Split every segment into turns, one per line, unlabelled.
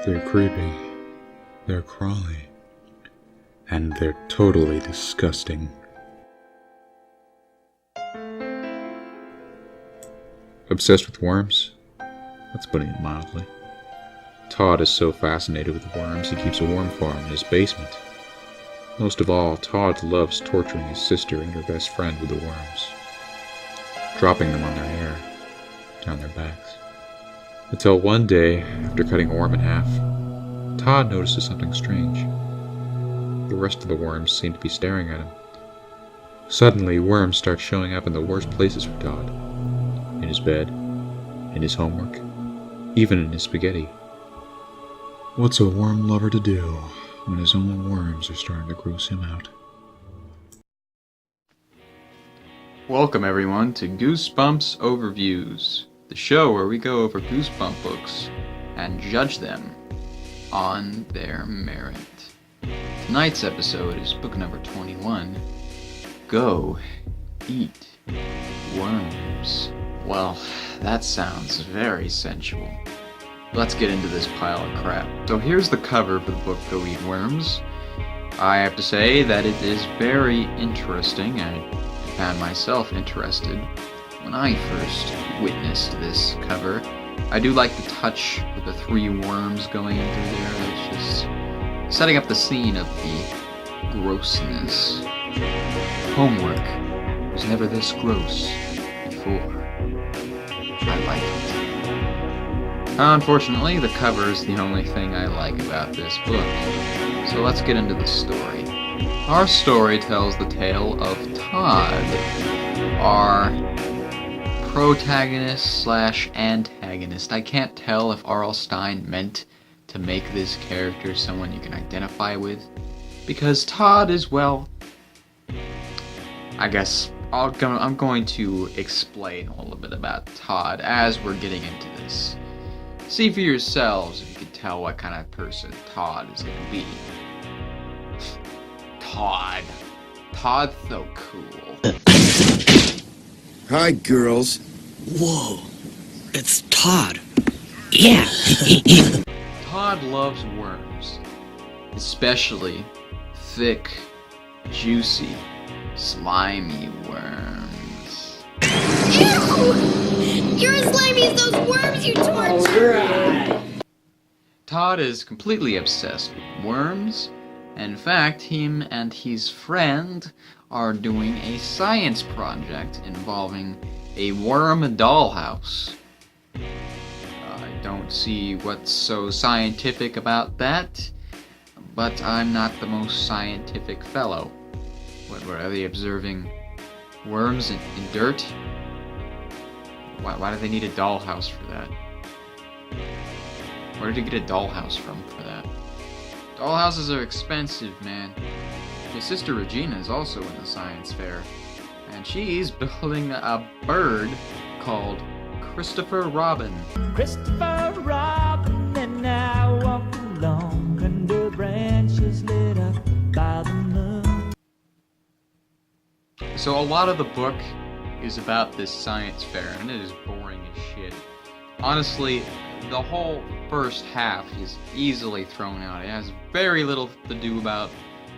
They're creepy, they're crawly, and they're totally disgusting. Obsessed with worms? That's putting it mildly. Todd is so fascinated with worms he keeps a worm farm in his basement. Most of all, Todd loves torturing his sister and her best friend with the worms, dropping them on their hair, down their backs. Until one day, after cutting a worm in half, Todd notices something strange. The rest of the worms seem to be staring at him. Suddenly, worms start showing up in the worst places for Todd. In his bed, in his homework, even in his spaghetti. What's a worm lover to do when his own worms are starting to gross him out?
Welcome everyone to Goosebumps Overviews, the show where we go over Goosebump books and judge them on their merit. Tonight's episode is book number 21, Go Eat Worms. Well, that sounds very sensual. Let's get into this pile of crap. So here's the cover for the book Go Eat Worms. I have to say that it is very interesting. I found myself interested when I first witnessed this cover. I do like the touch with the three worms going in through there. It's just setting up the scene of the grossness. Homework was never this gross before. I like it. Unfortunately, the cover is the only thing I like about this book. So let's get into the story. Our story tells the tale of Todd, our protagonist / antagonist. I can't tell if R.L. Stine meant to make this character someone you can identify with, because Todd is, well, I guess I'm going to explain a little bit about Todd as we're getting into this. See for yourselves if you can tell what kind of person Todd is going to be. Todd's so cool.
Hi, girls.
Whoa, it's Todd. Yeah.
Todd loves worms, especially thick, juicy, slimy worms.
Ew! You're as slimy as those worms you tortured!
Todd is completely obsessed with worms. In fact, him and his friend are doing a science project involving a worm dollhouse. I don't see what's so scientific about that, but I'm not the most scientific fellow. What are they observing? Worms in dirt? Why do they need a dollhouse for that? Where did you get a dollhouse from for that? Dollhouses are expensive, man. My sister Regina is also in the science fair, and she's building a bird called Christopher Robin.
Christopher Robin, and I walk along under branches lit up by the moon.
So a lot of the book is about this science fair, and it is boring as shit. Honestly, the whole first half is easily thrown out. It has very little to do about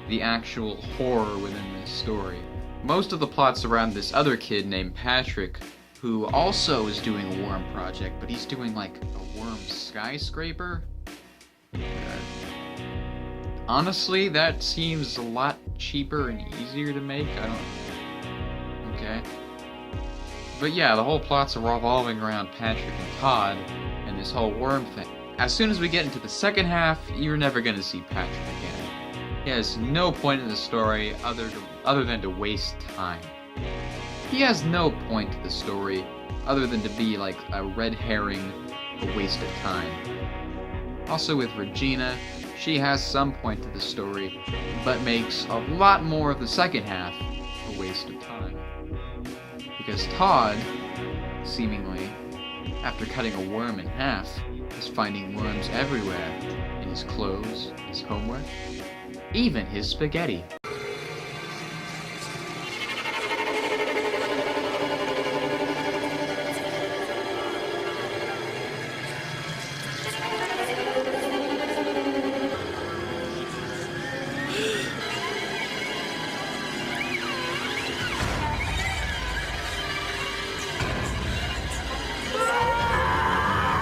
the actual horror within this story. Most of the plot's around this other kid named Patrick, who also is doing a worm project, but he's doing like a worm skyscraper. Honestly, that seems a lot cheaper and easier to make. Okay. But yeah, the whole plot's revolving around Patrick and Todd and this whole worm thing. As soon as we get into the second half, you're never gonna see Patrick again. He has no point in the story other than to waste time. He has no point to the story other than to be like a red herring, a waste of time. Also with Regina, she has some point to the story, but makes a lot more of the second half a waste of time. Because Todd, seemingly, after cutting a worm in half, is finding worms everywhere. In his clothes, his homework, even his spaghetti.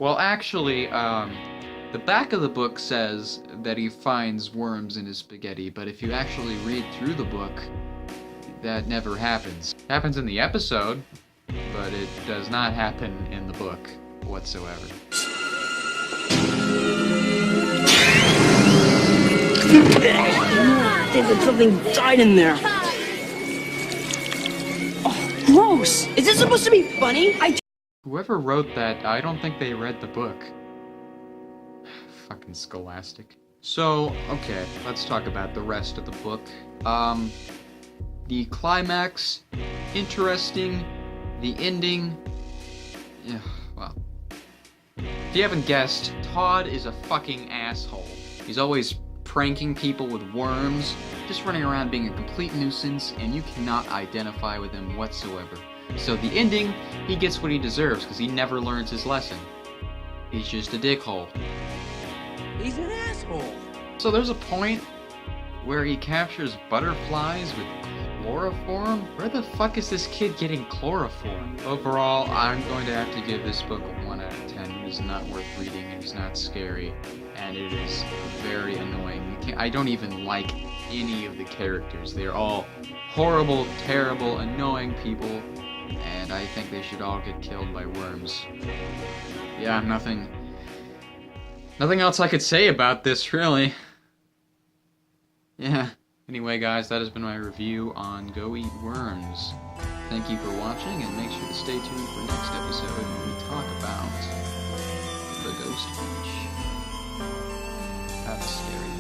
Well, actually, the back of the book says that he finds worms in his spaghetti, but if you actually read through the book, that never happens. It happens in the episode, but it does not happen in the book whatsoever.
I think that something died in there. Oh, gross! Is this supposed to be funny?
Whoever wrote that, I don't think they read the book. Fucking Scholastic. So, okay, let's talk about the rest of the book. The climax, interesting. The ending, yeah, well. If you haven't guessed, Todd is a fucking asshole. He's always pranking people with worms, just running around being a complete nuisance, and you cannot identify with him whatsoever. So the ending, he gets what he deserves, because he never learns his lesson. He's just a dickhole.
He's an asshole.
So there's a point where he captures butterflies with chloroform? Where the fuck is this kid getting chloroform? Overall, I'm going to have to give this book a 1 out of 10. It is not worth reading, it is not scary, and it is very annoying. I don't even like any of the characters. They're all horrible, terrible, annoying people, and I think they should all get killed by worms. Yeah, nothing else I could say about this, really. Yeah. Anyway, guys, that has been my review on Go Eat Worms. Thank you for watching, and make sure to stay tuned for next episode when we talk about the Ghost Beach. Have a scary